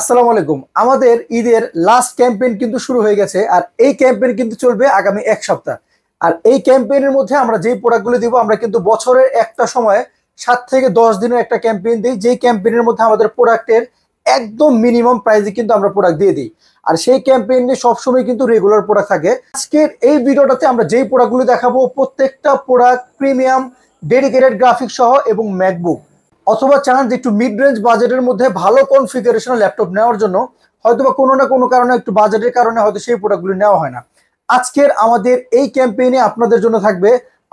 আসসালামু আলাইকুম। আমাদের ঈদের লাস্ট ক্যাম্পেইন কিন্তু শুরু হয়ে গেছে, আর এই ক্যাম্পেইন কিন্তু চলবে আগামী এক সপ্তাহ। আর এই ক্যাম্পেইনের মধ্যে আমরা যেই প্রোডাক্টগুলো দিব, আমরা কিন্তু বছরের একটা সময় 7 থেকে 10 দিনের একটা ক্যাম্পেইন দিই, যেই ক্যাম্পেইনের মধ্যে আমাদের প্রোডাক্টের একদম মিনিমাম প্রাইসে কিন্তু আমরা প্রোডাক্ট দিয়ে দিই। আর সেই ক্যাম্পেইনে সবসময় কিন্তু রেগুলার প্রোডাক্ট থাকে। আজকের এই ভিডিওটাতে আমরা যেই প্রোডাক্টগুলো দেখাবো, প্রত্যেকটা প্রোডাক্ট প্রিমিয়াম, ডেডিকেটেড গ্রাফিক্স সহ এবং ম্যাকবুক। অথবা চান যে একটু মিড রেঞ্জ বাজেটের মধ্যে ভালো কনফিগারেশনের ল্যাপটপ নেওয়ার জন্য, হয়তোবা কোনো না কোনো কারণে একটু বাজেটের কারণে হয়তো সেই প্রোডাক্টগুলো নেওয়া হয় না। আজকের আমাদের এই ক্যাম্পেইনে আপনাদের জন্য থাকবে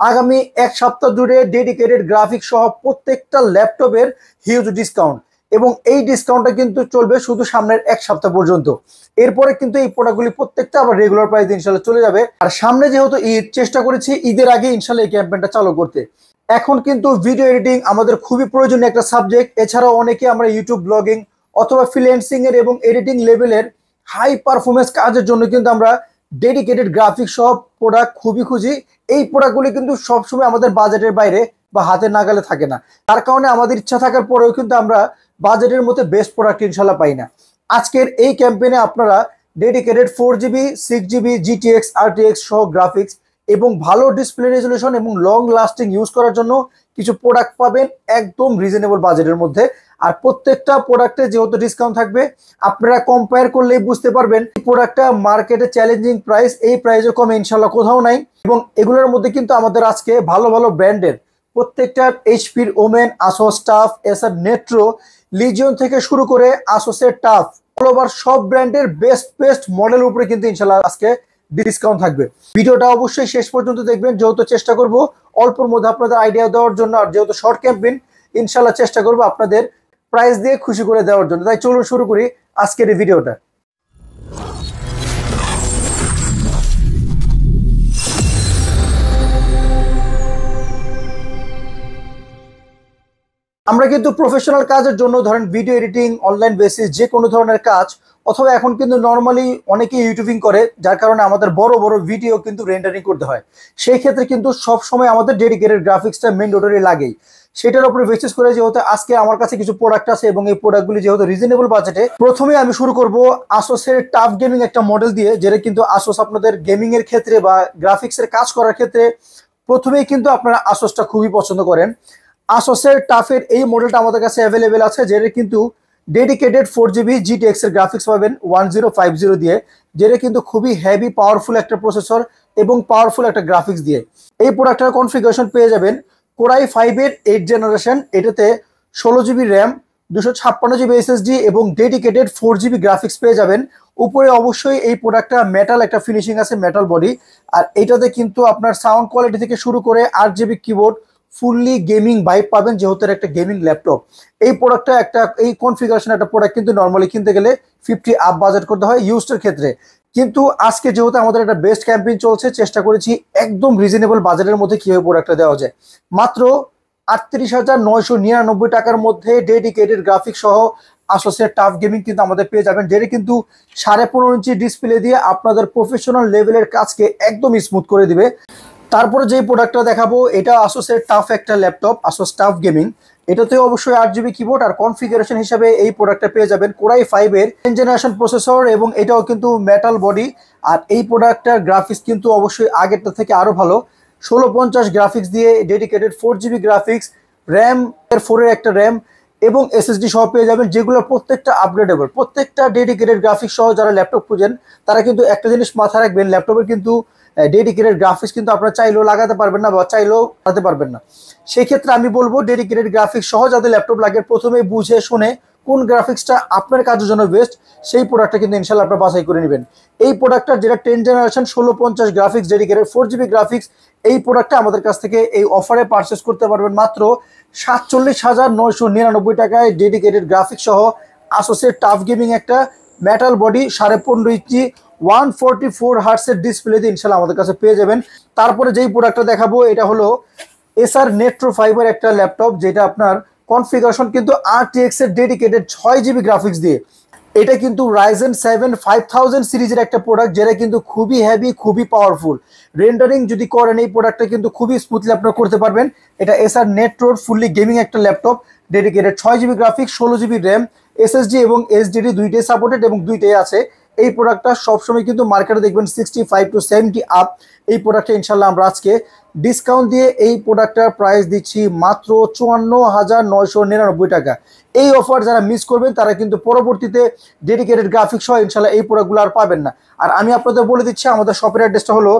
আগামী এক সপ্তাহ জুড়ে ডেডিকেটেড গ্রাফিক্স সহ প্রত্যেকটা ল্যাপটপের হিউজ ডিসকাউন্ট, এবং এই ডিসকাউন্টটা কিন্তু চলবে শুধু সামনের এক সপ্তাহ পর্যন্ত। এরপরে কিন্তু এই প্রোডাক্টগুলি প্রত্যেকটা আবার রেগুলার প্রাইস ইনশাল্লাহ চলে যাবে। আর সামনে যেহেতু ঈদ, চেষ্টা করেছি ঈদের আগে ইনশাল্লাহ এই ক্যাম্পেইনটা চালু করতে। এখন কিন্তু ভিডিও এডিটিং আমাদের খুবই প্রয়োজনীয় একটা সাবজেক্ট। এছাড়াও অনেকে আমরা ইউটিউব ব্লগিং অথবা ফ্রিল্যান্সিং এর এবং এডিটিং লেভেলের হাই পারফরমেন্স কাজের জন্য কিন্তু আমরা ডেডিকেটেড গ্রাফিক্স সহ প্রোডাক্ট খুবই খুঁজি। এই প্রোডাক্টগুলি কিন্তু সবসময় আমাদের বাজেটের বাইরে বা হাতের নাগালে থাকে না, তার কারণে আমাদের ইচ্ছা থাকার পরেও কিন্তু আমরা বাজেটের মধ্যে বেস্ট প্রোডাক্ট ইনশাল্লাহ পাই না। আজকের এই ক্যাম্পেইনে আপনারা dedicated 4GB 6GB GTX RTX সহ গ্রাফিক্স এবং ভালো ডিসপ্লে রেজলিউশন এবং লং লাস্টিং ইউজ করার জন্য কিছু প্রোডাক্ট পাবেন একদম রিজনেবল বাজেটের মধ্যে। আর প্রত্যেকটা প্রোডাক্টে যেহেতু ডিসকাউন্ট থাকবে, আপনারা কম্পেয়ার করলেই বুঝতে পারবেন এই প্রোডাক্টটা মার্কেটে চ্যালেঞ্জিং প্রাইস, এই প্রাইসের কমে ইনশাল্লাহ কোথাও নাই। এবং এগুলোর মধ্যে কিন্তু আমাদের আজকে ভালো ভালো ব্র্যান্ডের প্রত্যেকটা এইচপির ওমেন, আসোস টাফ, এসার নেট্রো, লিজিয়ন থেকে শুরু করে আসোসের টাফ, অল ওভার সব ব্র্যান্ডের বেস্ট মডেল উপরে কিন্তু ইনশাল্লাহ আজকে ডিসকাউন্ট থাকবে। ভিডিওটা অবশ্যই শেষ পর্যন্ত দেখবেন, যেহেতু চেষ্টা করব অল্পর মধ্যে আপনাদের আইডিয়া দেওয়ার জন্য। আর যেহেতু শর্ট ক্যাম্পেইন, ইনশাল্লাহ চেষ্টা করব আপনাদের প্রাইস দিয়ে খুশি করে দেওয়ার জন্য। তাই চলুন শুরু করি আজকের এই ভিডিওটা। আমরা কিন্তু প্রফেশনাল কাজের জন্য, ধরেন ভিডিও এডিটিং, অনলাইন বেসিস যে কোনো ধরনের কাজ, অথবা এখন কিন্তু নর্মালি অনেকে ইউটিউবিং করে, যার কারণে আমাদের বড় বড় ভিডিও কিন্তু রেন্ডারিং করতে হয়। সেই ক্ষেত্রে কিন্তু সব সময় আমাদের ডেডিকেটেড গ্রাফিক্সটা ম্যান্ডেটরি লাগেই। সেটার উপরে বেসিস করে যেহেতু আজকে আমার কাছে কিছু প্রোডাক্ট আছে এবং এই প্রোডাক্টগুলি যেহেতু রিজনেবল বাজেটে, প্রথমে আমি শুরু করব আসোসের টাফ গেমিং একটা মডেল দিয়ে, যেটা কিন্তু আসোস আপনাদের গেমিং এর ক্ষেত্রে বা গ্রাফিক্সের কাজ করার ক্ষেত্রে প্রথমেই কিন্তু আপনারা আসোসটা খুবই পছন্দ করেন। আসোসের টাফের এই মডেলটা আমাদের কাছে অ্যাভেলেবেল আছে, যেটা কিন্তু ডেডিকেটেড 4GB GTX এর গ্রাফিক্স পাবেন 1050 দিয়ে, যেটা কিন্তু খুবই হেভি পাওয়ারফুল একটা প্রসেসর এবং পাওয়ারফুল একটা গ্রাফিক্স দিয়ে। এই প্রোডাক্টের কনফিগারেশন পেয়ে যাবেন কোরাই 5 এর 8 জেনারেশন, এটাতে 16GB র্যাম, 256GB SSD এবং ডেডিকেটেড 4GB গ্রাফিক্স পেয়ে যাবেন। উপরে অবশ্যই এই প্রোডাক্টটা মেটাল একটা ফিনিশিং আছে, মেটাল বডি। আর এটাতে কিন্তু আপনার সাউন্ড কোয়ালিটি থেকে শুরু করে 8GB keyboard, fully gaming vibe পাবেন, যেহেতু একটা গেমিং ল্যাপটপ। এই প্রোডাক্টটা এই কনফিগারেশন একটা প্রোডাক্ট কিন্তু নর্মালি কিনতে গেলে 50 আপ বাজেট করতে হয় ইউজড এর ক্ষেত্রে। কিন্তু আজকে যেহেতু আমাদের একটা বেস্ট ক্যাম্পেইন চলছে, চেষ্টা করেছি একদম রিজনেবল বাজেটের মধ্যে কিভাবে প্রোডাক্টটা দেওয়া যায়। মাত্র 38,999 টাকার মধ্যে ডেডিকেটেড গ্রাফিক্স সহ আসোসের টাফ গেমিং কিন্তু আমাদের পেয়ে যাবেন, যেটা কিন্তু 15.5 ইঞ্চি ডিসপ্লে দিয়ে আপনাদের প্রফেশনাল লেভেলের কাজকে একদম স্মুথ করে দিবে। তারপরে যে প্রোডাক্টটা দেখাবো, এটা আসোসের টাফ একটা ল্যাপটপ, আসোস টাফ গেমিং। এটাতে অবশ্যই 8GB কিবোর্ড। আর কনফিগারেশন হিসাবে এই প্রোডাক্টটা পেয়ে যাবেন কোরাই 5 এর 10 জেনারেশন প্রসেসর, এবং এটাও কিন্তু মেটাল বডি। আর এই প্রোডাক্টটার গ্রাফিক্স কিন্তু অবশ্যই আগেরটা থেকে আরো ভালো, 1650 গ্রাফিক্স দিয়ে ডেডিকেটেড 4GB গ্রাফিক্স, র্যাম এর 4 এর একটা র্যাম এবং SSD সহ পেয়ে যাবেন, যেগুলো প্রত্যেকটা আপগ্রেডেবল। প্রত্যেকটা ডেডিকেটেড গ্রাফিক্স সহ যারা ল্যাপটপ খুঁজেন, তারা কিন্তু একটা জিনিস মাথায় রাখবেন, ল্যাপটপের কিন্তু ডেডিকেটেড গ্রাফিক্স কিন্তু আপনারা চাইলেও লাগাতে পারবেন না বা চাইলেও লাগাতে পারবেন না। সেই ক্ষেত্রে আমি বলবো ডেডিকেটেড গ্রাফিক্স সহ যাদের ল্যাপটপ লাগে, প্রথমে বুঝে শুনে কোন গ্রাফিক্সটা আপনার কাজের জন্য বেস্ট, সেই প্রোডাক্টটা কিন্তু ইনশাল্লাহ আপনারা বাছাই করে নেবেন। এই প্রোডাক্টটা যেটা 10 generation 1650 graphics dedicated 4GB graphics, এই প্রোডাক্টটা আমাদের কাছ থেকে এই অফারে পারচেস করতে পারবেন মাত্র 47,999 টাকায়। ডেডিকেটেড গ্রাফিক্স সহ আসোসের টাফ গেমিং একটা মেটাল বডি, 15.5 ইঞ্চি 144 হার্টসের ডিসপ্লে দিয়ে ইনশাল্লাহ আমাদের কাছে পেয়ে যাবেন। তারপরে যেই প্রোডাক্টটা দেখাবো, এটা হলো এসার নেট্রো 5 এর একটা ল্যাপটপ, যেটা আপনার কনফিগারেশন কিন্তু RTX এর ডেডিকেটেড 6GB গ্রাফিক্স দিয়ে। এটা কিন্তু Ryzen 7 5000 সিরিজের একটা প্রোডাক্ট, যেটা কিন্তু খুবই হেভি, খুবই পাওয়ারফুল। রেন্ডারিং যদি করেন এই প্রোডাক্টটা কিন্তু খুবই স্মুথলি আপনারা করতে পারবেন। এটা এসার নেট্রোর ফুললি গেমিং একটা laptop, dedicated 6GB graphics, 16GB RAM SSD এবং এইচডিডি দুইটাই সাপোর্টেড এবং দুইটাই আছে। এই প্রোডাক্টটা সবসময় কিন্তু মার্কেটে দেখবেন 65 to 70 আপ। এই প্রোডাক্টটা ইনশাল্লাহ আমরা আজকে ডিসকাউন্ট দিয়ে এই প্রোডাক্টটার প্রাইস দিচ্ছি মাত্র 54,999 টাকা। এই অফার যারা মিস করবেন তারা কিন্তু পরবর্তীতে ডেডিকেটেড গ্রাফিক্স সহ ইনশাল্লাহ এই প্রোডাক্টগুলো আর পাবেন না। আর আমি আপনাদের বলে দিচ্ছি আমাদের শপের অ্যাড্রেসটা হলো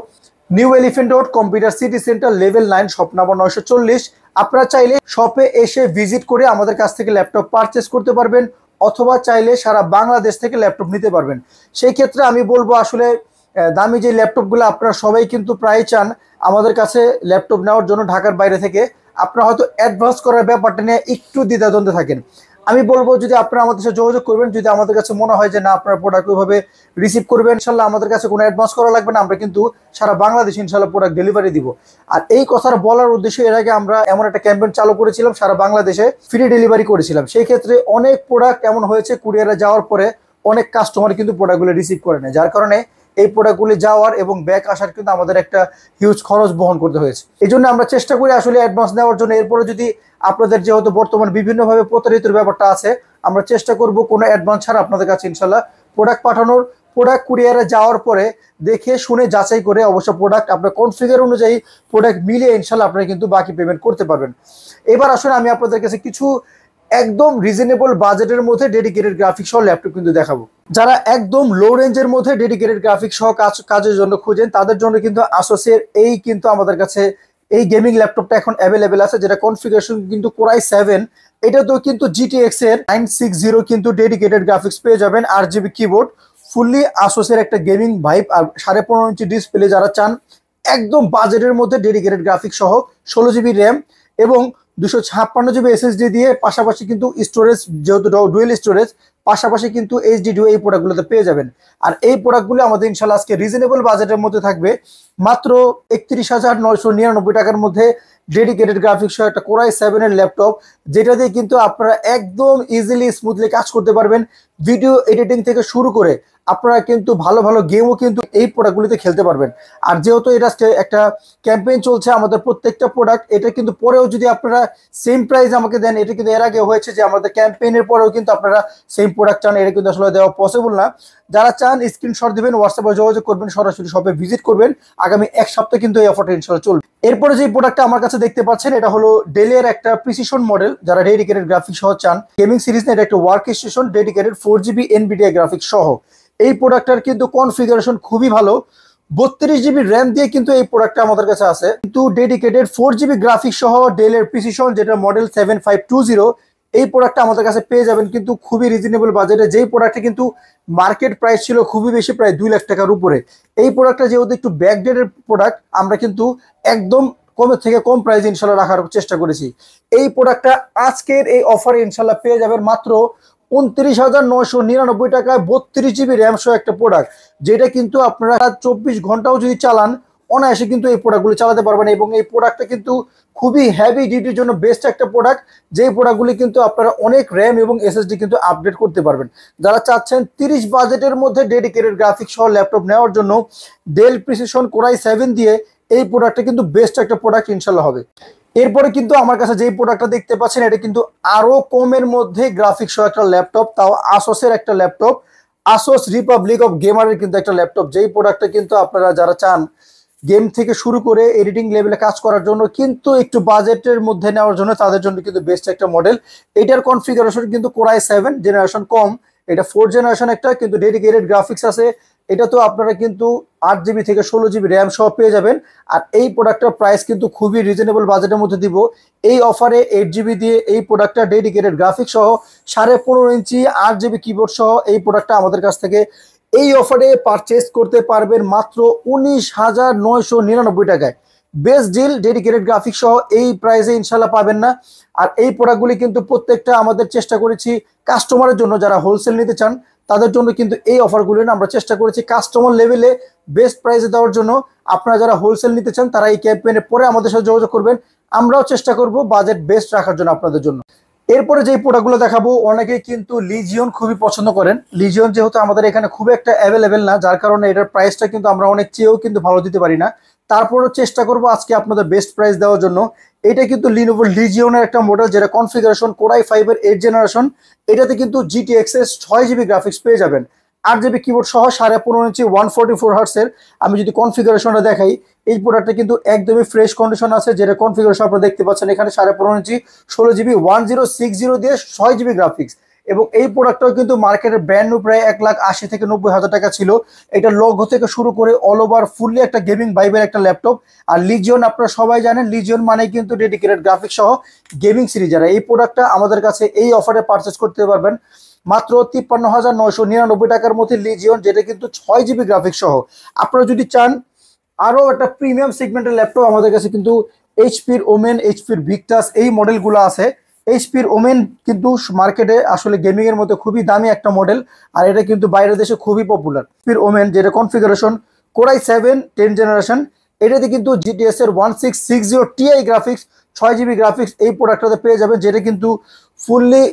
new elephant road, computer city centre, level 9, shop number 940। আপনারা চাইলে শপে এসে ভিজিট করে আমাদের কাছ থেকে ল্যাপটপ পারচেস করতে পারবেন, অথবা চাইলে সারা বাংলাদেশ থেকে ল্যাপটপ নিতে পারবেন। সেই ক্ষেত্রে আমি বলবো আসলে দামি যে ল্যাপটপগুলো আপনারা সবাই কিন্তু প্রায় চান আমাদের কাছে ল্যাপটপ নেওয়ার জন্য ঢাকার বাইরে থেকে, আপনারা হয়তো অ্যাডভান্স করার ব্যাপারটা নিয়ে একটু দ্বিধাদ্বন্দ্বে থাকেন। আমি বলবো যদি আপনারা আমাদের সাথে যোগাযোগ করবেন, যদি আমাদের কাছে মনে হয় যে না আপনার প্রোডাক্ট ওইভাবে রিসিভ করবেন, ইনশাল্লাহ আমাদের কাছে কোনো অ্যাডভান্স করা লাগবে না, আমরা কিন্তু সারা বাংলাদেশে ইনশাল্লাহ প্রোডাক্ট ডেলিভারি দিব। আর এই কথাটা বলার উদ্দেশ্যে এর আগে আমরা এমন একটা ক্যাম্পেইন চালু করেছিলাম, সারা বাংলাদেশে ফ্রি ডেলিভারি করেছিলাম। সেই ক্ষেত্রে অনেক প্রোডাক্ট এমন হয়েছে কুরিয়ারে যাওয়ার পরে অনেক কাস্টমার কিন্তু প্রোডাক্টগুলো রিসিভ করে নেয়, যার কারণে এই প্রোডাক্টগুলি যাওয়ার এবং ব্যাক আসার কিন্তু আমাদের একটা হিউজ খরচ বহন করতে হয়েছে। এই জন্য আমরা চেষ্টা করি আসলে অ্যাডভান্স নেওয়ার জন্য। এরপরে যদি আপনাদের যেহেতু বর্তমান বিভিন্নভাবে প্রতারিত ব্যাপারটা আছে, আমরা চেষ্টা করব কোনো অ্যাডভান্স ছাড়া আপনাদের কাছে ইনশাল্লাহ প্রোডাক্ট পাঠানোর। প্রোডাক্ট কুরিয়ারে যাওয়ার পরে দেখে শুনে যাচাই করে অবশ্য প্রোডাক্ট আপনার কনফিগার অনুযায়ী প্রোডাক্ট মিলিয়ে ইনশাল্লাহ আপনারা কিন্তু বাকি পেমেন্ট করতে পারবেন। এবার আসলে আমি আপনাদের কাছে কিছু একদম রিজনেবল বাজেটের মধ্যে ডেডিকেটেড গ্রাফিক্স সহ ল্যাপটপ কিন্তু দেখাবো। যারা একদম লো রেঞ্জের মধ্যে ডেডিকেটেড গ্রাফিক্স সহ কাজের জন্য খুঁজেন, তাদের জন্য কিন্তু আসোসের এই কিন্তু আমাদের কাছে এই গেমিং ল্যাপটপটা এখন অ্যাভেলেবেল আছে, যেটা কনফিগারেশন কিন্তু কোরাই 7। এটা তো কিন্তু GTX এর 960 কিন্তু ডেডিকেটেড গ্রাফিক্স পেয়ে যাবেন, RGB কিবোর্ড, ফুললি আসোসের একটা গেমিং ভাইব। আর 15.5 ইঞ্চি ডিসপ্লে যারা চান একদম বাজেটের মধ্যে ডেডিকেটেড গ্রাফিক্স সহ 16GB র্যাম এবং 256GB SSD দিয়ে, পাশাপাশি কিন্তু স্টোরেজ যেহেতু ডুয়েল স্টোরেজ, পাশাপাশি কিন্তু এইচডিডিও এই প্রোডাক্টগুলোতে পেয়ে যাবেন। আর এই প্রোডাক্টগুলো আমাদের ইনশাল্লাহ আজকে রিজনেবল বাজেটের মধ্যে থাকবে মাত্র 31,999 টাকার মধ্যে ডেডিকেটেড গ্রাফিক্স সহ একটা কোরাই 7 এর ল্যাপটপ, যেটা দিয়ে কিন্তু আপনারা একদম ইজিলি স্মুথলি কাজ করতে পারবেন। ভিডিও এডিটিং থেকে শুরু করে আপনারা কিন্তু ভালো ভালো গেমও কিন্তু এই প্রোডাক্টগুলিতে খেলতে পারবেন। আর যেহেতু এটা একটা ক্যাম্পেইন চলছে আমাদের প্রত্যেকটা প্রোডাক্ট, এটা কিন্তু পরেও যদি আপনারা সেম প্রাইস আমাকে দেন, এটা কিন্তু এর আগে হয়েছে যে আমাদের ক্যাম্পেইনের পরেও কিন্তু আপনারা সেম প্রোডাক্ট চান, এটা কিন্তু আসলে দেওয়া পসিবল না। যারা চান স্ক্রিনশট দিবেন, হোয়াটসঅ্যাপে যোগাযোগ করবেন, সরাসরি শপে ভিজিট করবেন। আগামী এক সপ্তাহ কিন্তু এই অফারটা ইনশাল্লাহ চলবে। এরপরে যে প্রোডাক্টটা আমার কাছে দেখতে পাচ্ছেন, এটা হলো ডেলের একটা প্রিসিশন মডেল। যারা ডেডিকেটেড গ্রাফিক্স সহ চান, গেমিং সিরিজ না, এটা একটা work station dedicated 4GB NVIDIA graphics সহ। এই প্রোডাক্টটার কিন্তু কনফিগারেশন খুবই ভালো, 32GB র্যাম দিয়ে কিন্তু এই প্রোডাক্টটা আমাদের কাছে আছে, কিন্তু ডেডিকেটেড 4GB গ্রাফিক্স সহ ডেলের প্রিসিশন, যেটা মডেল 7520। এই প্রোডাক্টটা আমাদের কাছে পেয়ে যাবেন কিন্তু খুবই রিজনেবল বাজেটে। যেই প্রোডাক্টে কিন্তু মার্কেট প্রাইস ছিল খুবই বেশি, প্রায় 2 লাখ টাকার উপরে। এই প্রোডাক্টটা যেহেতু একটু ব্যাকডেটেড প্রোডাক্ট, আমরা কিন্তু একদম কমের থেকে কম প্রাইস ইনশাল্লাহ রাখার চেষ্টা করেছি। এই প্রোডাক্টটা আজকের এই অফারে ইনশাল্লাহ পেয়ে যাবেন মাত্র 29,999 টাকায় 32GB র্যাম সহ একটা প্রোডাক্ট, যেটা কিন্তু আপনারা 24 ঘন্টাও যদি চালান অনায়াসে কিন্তু এই প্রোডাক্টগুলি চালাতে পারবেন। এবং এই প্রোডাক্টটা কিন্তু খুবই হেভি ডিউটির জন্য বেস্ট একটা প্রোডাক্ট, যেই প্রোডাক্টগুলি কিন্তু আপনারা অনেক র্যাম এবং SSD কিন্তু আপডেট করতে পারবেন। যারা চাচ্ছেন 30 বাজেটের মধ্যে ডেডিকেটেড গ্রাফিক্স সহ ল্যাপটপ নেওয়ার জন্য, ডেল প্রিসিশন কোরাই 7 দিয়ে এই প্রোডাক্টটা কিন্তু বেস্ট একটা প্রোডাক্ট ইনশাল্লাহ হবে। এরপরে কিন্তু আমার কাছে যেই প্রোডাক্টটা দেখতে পাচ্ছেন, এটা কিন্তু আরো কমের মধ্যে গ্রাফিক্স সহ একটা ল্যাপটপ, তাও আসোসের একটা ল্যাপটপ, আসোস রিপাবলিক অফ গেমারের কিন্তু একটা ল্যাপটপ। যেই প্রোডাক্টটা কিন্তু আপনারা যারা চান গেম থেকে শুরু করে এডিটিং লেভেলে কাজ করার জন্য, কিন্তু একটু বাজেটের মধ্যে নেওয়ার জন্য, তাদের জন্য কিন্তু বেস্ট একটা মডেল। এটার কনফিগারেশন কিন্তু কোরাই 7 জেনারেশন কম, এটা 4 জেনারেশন একটা, কিন্তু ডেডিকেটেড গ্রাফিক্স আছে। এটা তো আপনারা কিন্তু 8GB থেকে 16GB র্যাম সহ পেয়ে যাবেন। আর এই প্রোডাক্টটার প্রাইস কিন্তু খুবই রিজনেবল বাজেটের মধ্যে দিব। এই অফারে 8GB দিয়ে এই প্রোডাক্টটা ডেডিকেটেড গ্রাফিক্স সহ 15.5 ইঞ্চি 8GB কিবোর্ড সহ এই প্রোডাক্টটা আমাদের কাছ থেকে এই অফারে পারচেস করতে পারবেন মাত্র 19,999 টাকায়। বেস্ট ডিল, ডেডিকেটেড গ্রাফিক্স সহ এই প্রাইসে ইনশাল্লাহ পাবেন না। আর এই প্রোডাক্টগুলি কিন্তু প্রত্যেকটা আমাদের চেষ্টা করেছি কাস্টমারের জন্য, যারা হোলসেল নিতে চান তাদের জন্য কিন্তু এই অফারগুলো আমরা চেষ্টা করেছি কাস্টমার লেভেলে বেস্ট প্রাইসে দেওয়ার জন্য। আপনারা যারা হোলসেল নিতে চান তারা এই ক্যাম্পেইনের পরে আমাদের সাথে যোগাযোগ করবেন, আমরাও চেষ্টা করব বাজেট বেস্ট রাখার জন্য আপনাদের জন্য। এরপরে যে প্রোডাক্টগুলো দেখাবো, অনেকেই কিন্তু লিজিয়ন খুবই পছন্দ করেন। লিজিয়ন যেহেতু আমাদের এখানে খুব একটা অ্যাভেলেবেল না, যার কারণে এটার প্রাইসটা কিন্তু আমরা অনেক চেয়েও কিন্তু ভালো দিতে পারি না। তারপরও চেষ্টা করব আজকে আপনাদের বেস্ট প্রাইস দেওয়ার জন্য। এটা কিন্তু লিনোভো লিজিয়নের একটা মডেল, যেটা কনফিগারেশন কোর i5 এর 8 জেনারেশন। এটাতে কিন্তু GTX এর 6GB গ্রাফিক্স পেয়ে যাবেন, 8GB কিবোর্ড সহ 15.5 ইঞ্চি 144 হার্টসের। আমি যদি কনফিগারেশনটা দেখাই, এই প্রোডাক্টটা কিন্তু একদমই ফ্রেশ কন্ডিশন আছে, যেটা কনফিগারেশন আপনারা দেখতে পাচ্ছেন এখানে 15.5 ইঞ্চি 16GB 1060 দিয়ে 6GB গ্রাফিক্স। এবং এই প্রোডাক্টটাও কিন্তু মার্কেটের ব্র্যান্ড নিউ প্রায় 1,80,000 থেকে 90,000 টাকা ছিল। এটা লোগো থেকে শুরু করে অল ওভার ফুললি একটা গেমিং ভাইবের একটা ল্যাপটপ। আর লিজিয়ন আপনারা সবাই জানেন, লিজিয়ন মানে কিন্তু ডেডিকেটেড গ্রাফিক্স সহ গেমিং সিরিজ। যারা এই প্রোডাক্টটা আমাদের কাছে এই অফারে পারচেস করতে পারবেন মাত্র 53,999 টাকার মধ্যে লিজিয়ন, যেটা কিন্তু 6GB গ্রাফিক্স সহ। আপনারা যদি চান আরো একটা প্রিমিয়াম সেগমেন্টের ল্যাপটপ, আমাদের কাছে কিন্তু এইচপির ওমেন, এইচপির ভিক্টাস এই মডেলগুলো আছে। এইচপির ওমেন কিন্তু মার্কেটে আসলে গেমিং এর মধ্যে খুবই দামি একটা মডেল, আর এটা কিন্তু বাইরের দেশে খুবই পপুলার। এইচপির ওমেন যেটা কনফিগারেশন কোর i7 10 জেনারেশন, এটাতে কিন্তু GTX এর 1660 Ti গ্রাফিক্স 6GB গ্রাফিক্স এই প্রোডাক্টটাতে পেয়ে যাবেন, যেটা কিন্তু ফুললি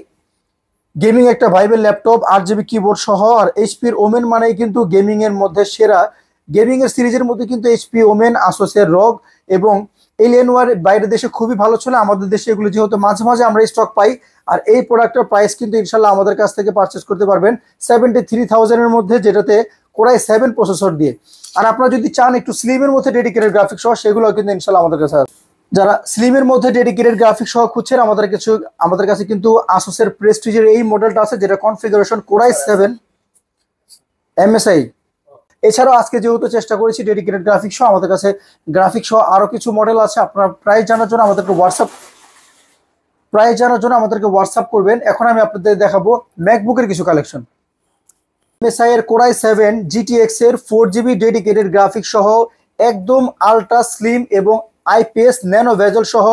গেমিং একটা ভাইবের ল্যাপটপ, 8GB কিবোর্ড সহ। আর এইচপির ওমেন মানেই কিন্তু গেমিং এর মধ্যে সেরা। গেমিং এর সিরিজের মধ্যে কিন্তু এইচপি ওমেন, আসুসের রগ এবং এলিয়েনওয়ার বাইরের দেশে খুবই ভালো ছিল, আমাদের দেশে এগুলো যেহেতু মাঝে মাঝে আমরা স্টক পাই। আর এই প্রোডাক্টের প্রাইস কিন্তু ইনশাল্লাহ আমাদের কাছ থেকে পারচেস করতে পারবেন 73,000 এর মধ্যে, যেটাতে কোর i7 প্রসেসর দিয়ে। আর আপনারা যদি চান একটু স্লিমের মধ্যে ডেডিকেটেড গ্রাফিক্স সহ, সেগুলো কিন্তু ইনশাল্লাহ আমাদের কাছে আছে। যারা স্লিমের মধ্যে ডেডিকেটেড গ্রাফিক্স সহ খুঁজছেন, আমাদের কাছে কিন্তু আসুসের প্রেস্টিজের এই মডেলটা আছে, যেটা কনফিগারেশন কোর i7 MSI। এছাড়াও আজকে যেহেতু চেষ্টা করেছি ডেডিকেটেড গ্রাফিক্স সহ, আমাদের কাছে গ্রাফিক্স সহ আরো কিছু মডেল আছে। আপনারা প্রাইস জানার জন্য আমাদেরকে হোয়াটসঅ্যাপ করবেন। এখন আমি আপনাদের দেখাবো ম্যাকবুকের কিছু কালেকশন। MSI এর কোর i7 GTX এর 4GB ডেডিকেটেড গ্রাফিক্স সহ একদম আলট্রা স্লিম এবং IPS ন্যানো ভেজেল সহ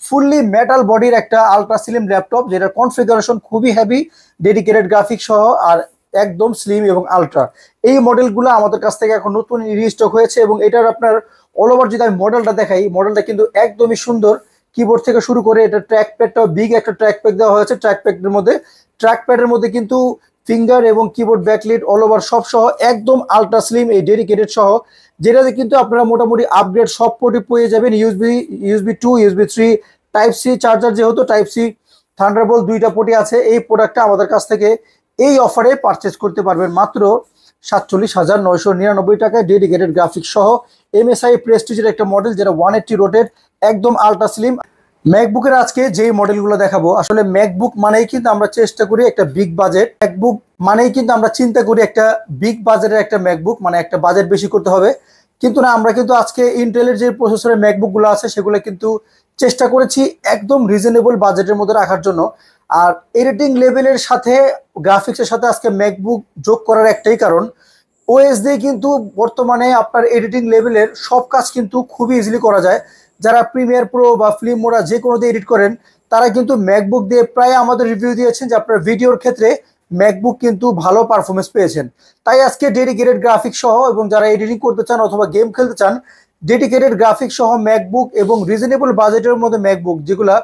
ফুললি মেটাল বডির একটা আলট্রা স্লিম ল্যাপটপ, যেটা কনফিগারেশন খুবই হেভি, ডেডিকেটেড গ্রাফিক্স সহ আর একদম স্লিম এবং আলট্রা। এই মডেলগুলো আমাদের কাছ থেকে এখন নতুন রিস্টক হয়েছে, এবং এটার আপনার অল ওভার যদি আমি মডেলটা দেখাই, মডেলটা কিন্তু একদমই সুন্দর। কিবোর্ড থেকে শুরু করে এটা ট্র্যাক প্যাডটাও বিগ একটা ট্র্যাক প্যাড দেওয়া হয়েছে। ট্র্যাক প্যাডের মধ্যে কিন্তু ফিঙ্গার এবং কিবোর্ড ব্যাকলিট অল ওভার সব সহ একদম আলট্রা স্লিম এই ডেডিকেটেড সহ, যেটাতে কিন্তু আপনারা মোটামুটি আপগ্রেড সব পোর্টই পেয়ে যাবেন। USB 2, USB 3, type C charger, যেহেতু টাইপ সি থান্ডারবোল্ট দুইটা পোর্টই আছে। এই প্রোডাক্টটা আমাদের কাছ থেকে এই অফারে পারচেস করতে পারবেন মাত্র 47,999 টাকায় ডেডিকেটেড গ্রাফিক্স সহ। MSI প্রেস্টিজের একটা মডেল, যেটা 180 রোটেড একদম আলট্রা স্লিম। ম্যাকবুকের আজকে যে মডেলগুলো দেখাবো, আসলে ম্যাকবুক মানেই কিন্তু আমরা চেষ্টা করি একটা বিগ বাজেট, ম্যাকবুক মানেই কিন্তু আমরা চিন্তা করি একটা বিগ বাজেটের একটা ম্যাকবুক, মানে একটা বাজেট বেশি করতে হবে। কিন্তু না, আমরা কিন্তু আজকে ইন্টেলের যে প্রসেসরের ম্যাকবুকগুলো আছে সেগুলো কিন্তু চেষ্টা করেছি একদম রিজনেবল বাজেটের মধ্যে রাখার জন্য। আর এডিটিং লেভেলের সাথে গ্রাফিক্সের সাথে আজকে ম্যাকবুক যোগ করার একটাই কারণ, ওএস দিয়ে কিন্তু বর্তমানে আপনার এডিটিং লেভেলের সব কাজ কিন্তু খুবই ইজিলি করা যায়। যারা প্রিমিয়ার প্রো বা ফিল্মোরা যে কোনো দিয়ে এডিট করেন, তারা কিন্তু ম্যাকবুক দিয়ে প্রায় আমাদের রিভিউ দিয়েছেন যে আপনার ভিডিওর ক্ষেত্রে ম্যাকবুক কিন্তু ভালো পারফরমেন্স পেয়েছেন। তাই আজকে ডেডিকেটেড গ্রাফিক্স সহ, এবং যারা এডিটিং করতে চান অথবা গেম খেলতে চান, ডেডিকেটেড গ্রাফিক্স সহ ম্যাকবুক এবং রিজনেবল বাজেটের মধ্যে ম্যাকবুক, যেগুলা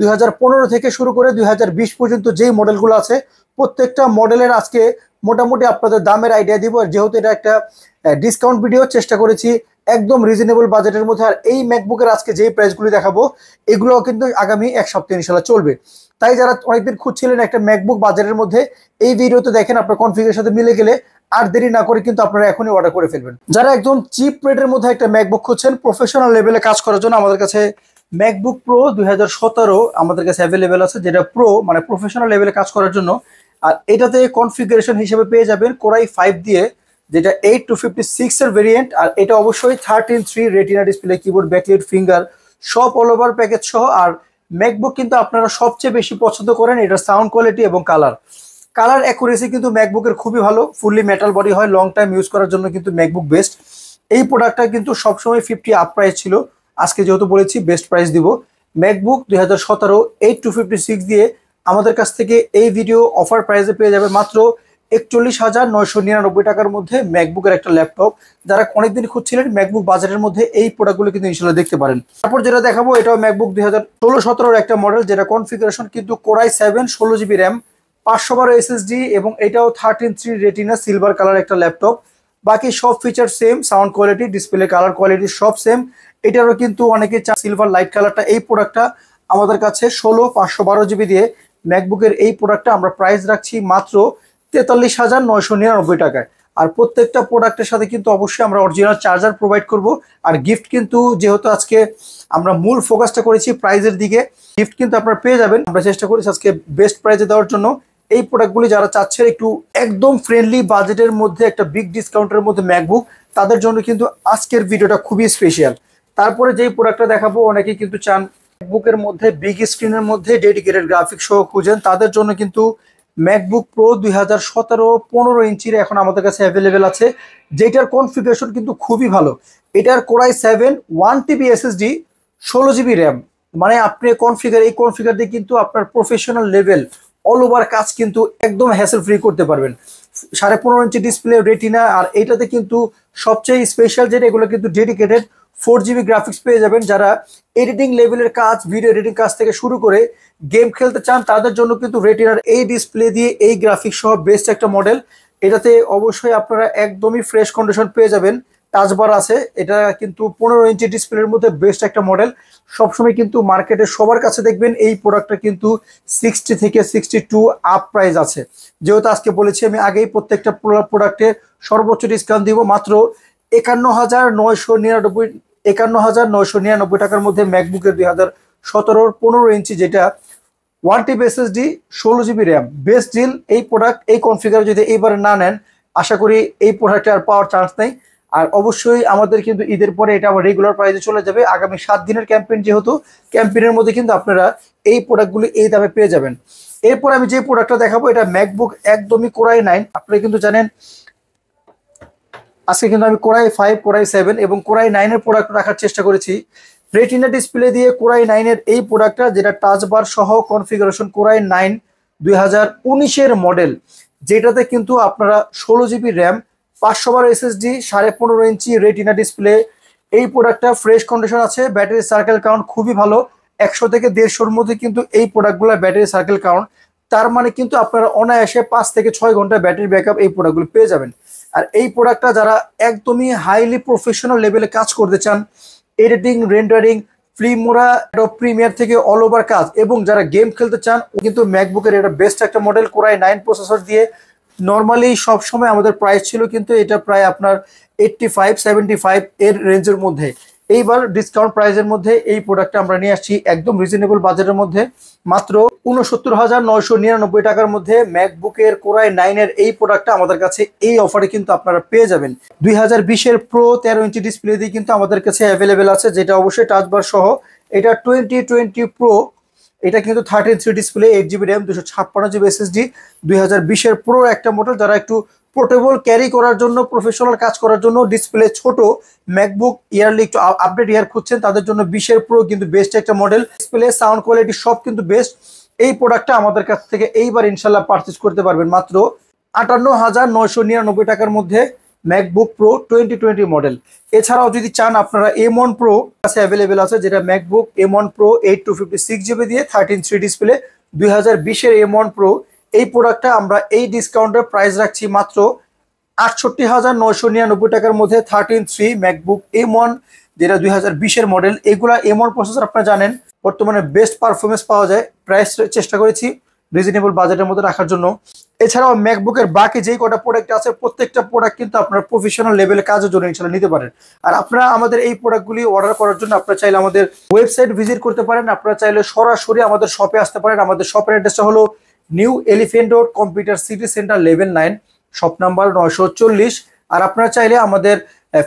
2015 থেকে শুরু করে 2020 পর্যন্ত যেই মডেলগুলো আছে, প্রত্যেকটা মডেলের আজকে মোটামুটি আপনাদের দামের আইডিয়া দিব। আর যেহেতু এটা একটা ডিসকাউন্ট ভিডিও, চেষ্টা করেছি একদম রিজনেবল বাজেটের মধ্যে। আর এই ম্যাকবুকের আজকে যেই প্রাইসগুলি দেখাবো, এগুলো কিন্তু আগামী এক সপ্তাহ ইনশাল্লাহ চলবে। তাই যারা অনেকদিন খুঁজছিলেন একটা ম্যাকবুক বাজেটের মধ্যে, এই ভিডিওতে দেখেন আপনার কনফিগারের সাথে মিলে গেলে আর দেরি না করে কিন্তু আপনারা এখনই অর্ডার করে ফেলবেন। যারা একদম চিপ রেটের মধ্যে একটা ম্যাকবুক খুঁজছেন প্রফেশনাল লেভেলে কাজ করার জন্য, আমাদের কাছে ম্যাকবুক প্রো 2017 আমাদের কাছে অ্যাভেলেবেল আছে, যেটা প্রো মানে প্রফেশনাল লেভেলে কাজ করার জন্য। আর এটাতে কনফিগারেশন হিসেবে পেয়ে যাবেন কোর i5 দিয়ে, যেটা 8256 এর ভেরিয়েন্ট। আর এটা অবশ্যই 13:3 retina display, keyboard backlight, finger সব অল ওভার প্যাকেজ সহ। আর ম্যাকবুক কিন্তু আপনারা সবচেয়ে বেশি পছন্দ করেন এটা সাউন্ড কোয়ালিটি এবং কালার অ্যাকুরেসি কিন্তু ম্যাকবুকের খুবই ভালো, ফুললি মেটাল বডি হয়, লং টাইম ইউজ করার জন্য কিন্তু ম্যাকবুক বেস্ট। এই প্রোডাক্টটা কিন্তু সবসময় 50 আপ প্রাইস ছিল, আজকে যেহেতু বলেছি বেস্ট প্রাইস দিব। ম্যাকবুক 2017 8256 দিয়ে আমাদের কাছ থেকে এই ভিডিও অফার প্রাইসে পেয়ে যাবে মাত্র 41,999 টাকার মধ্যে ম্যাকবুকের একটা ল্যাপটপ। যারা অনেকদিন খুঁজছিলেন ম্যাকবুক বাজারের মধ্যে, এই প্রোডাক্টগুলো কিন্তু ইনশাল্লাহ দেখতে পারেন। তারপর যেটা দেখাবো, এটাও ম্যাকবুক 2016-17 একটা মডেল, যেটা কনফিগারেশন কিন্তু core i7 16GB RAM 512 SSD, এবং এটাও 13:3 রেটিনা সিলভার কালার একটা ল্যাপটপ। বাকি সব feature same, sound quality, display colour quality সব সেম। এটারও কিন্তু অনেকে চান সিলভার লাইট কালারটা। এই প্রোডাক্টটা আমাদের কাছে 16/512 GB দিয়ে ম্যাকবুকের এই প্রোডাক্টটা আমরা প্রাইস রাখছি মাত্র 43,999 টাকায়। আর প্রত্যেকটা প্রোডাক্টের সাথে কিন্তু অবশ্যই আমরা অরিজিনাল চার্জার প্রোভাইড করব। আর গিফট কিন্তু যেহেতু আজকে আমরা মূল ফোকাসটা করেছি প্রাইজের দিকে, গিফট কিন্তু আপনারা পেয়ে যাবেন। আমরা চেষ্টা করেছি আজকে বেস্ট প্রাইজে দেওয়ার জন্য। এই প্রোডাক্টগুলি যারা চাচ্ছেন একটু একদম ফ্রেন্ডলি বাজেটের মধ্যে একটা বিগ ডিসকাউন্টের মধ্যে ম্যাকবুক, তাদের জন্য কিন্তু আজকের ভিডিওটা খুবই স্পেশাল। তারপরে যেই প্রোডাক্টটা দেখাবো, অনেকেই কিন্তু চান ম্যাকবুকের মধ্যে বিগ স্ক্রিনের মধ্যে ডেডিকেটেড গ্রাফিক্স সহ খুঁজেন, তাদের জন্য কিন্তু ম্যাকবুক প্রো 2017 15 ইঞ্চির এখন আমাদের কাছে অ্যাভেলেবেল আছে, যেটার কনফিগারেশন কিন্তু খুবই ভালো। এটার core i 7 1TB SSD 16GB RAM. মানে আপনি এই কনফিগার দিয়ে কিন্তু আপনার প্রফেশনাল লেভেল অল ওভার কাজ কিন্তু একদম হ্যাসেল ফ্রি করতে পারবেন। 15.5 ইঞ্চি ডিসপ্লে রেটিনা। আর এইটাতে কিন্তু সবচেয়ে স্পেশাল যেটা, এগুলো কিন্তু ডেডিকেটেড 4GB গ্রাফিক্স পেয়ে যাবেন। যারা এডিটিং লেভেলের কাজ, ভিডিও এডিটিং কাজ থেকে শুরু করে গেম খেলতে চান, তাদের জন্য কিন্তু রেটিনার এই ডিসপ্লে দিয়ে এই গ্রাফিক্স সহ বেস্ট একটা মডেল। এটাতে অবশ্যই আপনারা একদমই ফ্রেশ কন্ডিশন পেয়ে যাবেন। টাচবার আছে, এটা কিন্তু 15 ইঞ্চি ডিসপ্লের মধ্যে বেস্ট একটা মডেল। সবসময় কিন্তু মার্কেটে সবার কাছে দেখবেন এই প্রোডাক্টটা কিন্তু 60 থেকে 62 আপ প্রাইস আছে। যেহেতু আজকে বলেছি আমি আগেই, প্রত্যেকটা প্রোডাক্টে সর্বোচ্চ ডিসকাউন্ট দিব মাত্র 51,999 টাকার মধ্যে ম্যাকবুকের 2017 15 ইঞ্চি যেটা 1TB SSD 16GB RAM. Best deal এই প্রোডাক্ট। এই কনফিগার যদি এইবারে না নেন, আশা করি এই প্রোডাক্টে আর পাওয়ার চান্স নেই। আর অবশ্যই আমাদের কিন্তু ঈদের পরে এটা আবার রেগুলার প্রাইসে চলে যাবে। আগামী 7 দিনের ক্যাম্পেইন, যেহেতু ক্যাম্পেইনের মধ্যে কিন্তু আপনারা এই প্রোডাক্টগুলি এই দামে পেয়ে যাবেন। এরপর আমি যে প্রোডাক্টটা দেখাবো, এটা ম্যাকবুক একদমই কোরাই 9। আপনারা কিন্তু জানেন আজকে কিন্তু আমি কোরাই 5, কোরাই 7 এবং কোরাই 9 এর প্রোডাক্ট রাখার চেষ্টা করেছি। রেটিনা ডিসপ্লে দিয়ে কোরাই 9 এর এই প্রোডাক্টটা, যেটা টাচ বার সহ কনফিগারেশন কোরাই 9 2019 মডেল, যেটাতে কিন্তু আপনারা 16GB র্যাম, 512 SSD, 15.5 ইঞ্চি রেটিনা ডিসপ্লে। এই প্রোডাক্টটা ফ্রেশ কন্ডিশন আছে। ব্যাটারি সার্কেল কাউন্ট খুবই ভালো, 100 থেকে 150-এর মধ্যে কিন্তু এই প্রোডাক্টগুলোর ব্যাটারি সার্কেল কাউন্ট। তার মানে কিন্তু আপনারা অনায়াসে 5 থেকে 6 ঘন্টা ব্যাটারি ব্যাকআপ এই প্রোডাক্টগুলো পেয়ে যাবেন। আর এই প্রোডাক্টটা যারা একদমই হাইলি প্রফেশনাল লেভেলে কাজ করতে চান, editing, rendering, Filmora, Adobe premier থেকে অল ওভার কাজ, এবং যারা গেম খেলতে চান, কিন্তু ম্যাকবুকের এটা বেস্ট একটা মডেল কোরাই 9 প্রসেসর দিয়ে। নর্মালি সবসময় আমাদের প্রাইস ছিল কিন্তু এটা প্রায় আপনার 85-75 এর রেঞ্জের মধ্যে। এইবার ডিসকাউন্ট প্রাইসের মধ্যে এই প্রোডাক্টটা আমরা নিয়ে আসছি একদম রিজনেবল বাজেটের মধ্যে, মাত্র 69,999 টাকার মধ্যে ম্যাকবুকের কোরাই 9 এর এই প্রোডাক্টটা আমাদের কাছে এই অফারে কিন্তু আপনারা পেয়ে যাবেন। 2020 প্রো 13 ইঞ্চি ডিসপ্লে দিয়ে কিন্তু আমাদের কাছে অ্যাভেলেবেল আছে, যেটা অবশ্যই টাচবার সহ। এটা 2020 প্রো, এটা কিন্তু 13.3 display, 8GB RAM, 256GB SSD, 2020 pro একটা মডেল। যারা একটু পোর্টেবল ক্যারি করার জন্য, প্রফেশনাল কাজ করার জন্য, ডিসপ্লে ছোট, ম্যাকবুক ইয়ারলি একটু আপডেট ইয়ার খুঁজছেন, তাদের জন্য 20 প্রো কিন্তু বেস্ট একটা মডেল। ডিসপ্লে, সাউন্ড কোয়ালিটি সব কিন্তু বেস্ট। এই প্রোডাক্টটা আমাদের কাছ থেকে এইবার ইনশাল্লাহ পারচেজ করতে পারবেন মাত্র 58,999 টাকার মধ্যে ম্যাকবুক প্রো 2020 মডেল। এছাড়াও যদি চান আপনারা M1 প্রো কাছে অ্যাভেলেবেল আছে, যেটা ম্যাকবুক M1 প্রো 8256GB দিয়ে 13.3 ডিসপ্লে 2020 M1 প্রো। এই প্রোডাক্টটা আমরা এই ডিসকাউন্টের প্রাইস রাখছি মাত্র 68,999 টাকার মধ্যে 13.3 ম্যাকবুক M1, যেটা 2020 মডেল। এগুলা M1 প্রসেসর আপনারা জানেন বর্তমানে বেস্ট পারফরমেন্স পাওয়া যায়। প্রাইস চেষ্টা করেছি রিজনেবল বাজেটের মধ্যে রাখার জন্য। এছাড়াও ম্যাকবুকের বাকি যেই কটা প্রোডাক্ট আছে, প্রত্যেকটা প্রোডাক্ট কিন্তু আপনারা প্রফেশনাল লেভেলে কাজের জন্য ইনশাল্লাহ নিতে পারেন। আর আপনারা আমাদের এই প্রোডাক্টগুলি অর্ডার করার জন্য আপনারা চাইলে আমাদের ওয়েবসাইট ভিজিট করতে পারেন, আপনারা চাইলে সরাসরি আমাদের শপে আসতে পারেন। আমাদের শপের অ্যাড্রেসটা হলো new elephant road, computer city centre, level 9, shop number 940। আর আপনারা চাইলে আমাদের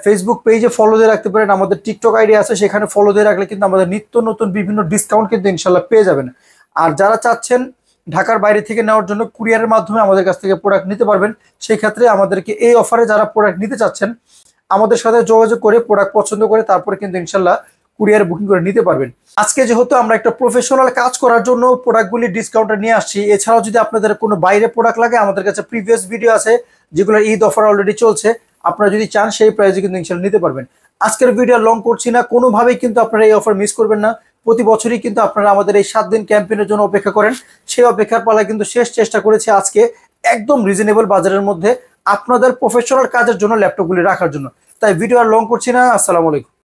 ফেসবুক পেজে ফলো দিয়ে রাখতে পারেন। আমাদের টিকটক আইডি আছে, সেখানে ফলো দিয়ে রাখলে কিন্তু আমাদের নিত্য নতুন বিভিন্ন ডিসকাউন্ট কিন্তু ইনশাল্লাহ পেয়ে যাবেন। আর যারা চাচ্ছেন ঢাকার বাইরে থেকে নেওয়ার জন্য কুরিয়ারের মাধ্যমে আমাদের কাছ থেকে প্রোডাক্ট নিতে পারবেন, সেই ক্ষেত্রে আমাদেরকে এই অফারে যারা প্রোডাক্ট নিতে চাচ্ছেন, আমাদের সাথে যোগাযোগ করে প্রোডাক্ট পছন্দ করে তারপরে কিন্তু ইনশাল্লাহ কুরিয়ারে বুকিং করে নিতে পারবেন। আজকে যেহেতু আমরা একটা প্রফেশনাল কাজ করার জন্য প্রোডাক্টগুলি ডিসকাউন্টে নিয়ে আসছি, এছাড়াও যদি আপনাদের কোনো বাইরে প্রোডাক্ট লাগে, আমাদের কাছে প্রিভিয়াস ভিডিও আছে যেগুলো ঈদ অফার অলরেডি চলছে, আপনারা যদি চান সেই প্রাইসে কিন্তু ইনশাল্লাহ নিতে পারবেন। আজকের ভিডিও লং করছি না, কোনোভাবেই কিন্তু আপনারা এই অফার মিস করবেন না। প্রতি বছরই কিন্তু আপনারা আমাদের এই 7 দিন ক্যাম্পেইনের জন্য অপেক্ষা করেন, সেই অপেক্ষার পালায় কিন্তু শেষ চেষ্টা করেছি আজকে একদম রিজনেবল বাজারের মধ্যে আপনাদের প্রফেশনাল কাজের জন্য ল্যাপটপগুলি রাখার জন্য। তাই ভিডিও আর লং করছি না। আসসালামু আলাইকুম।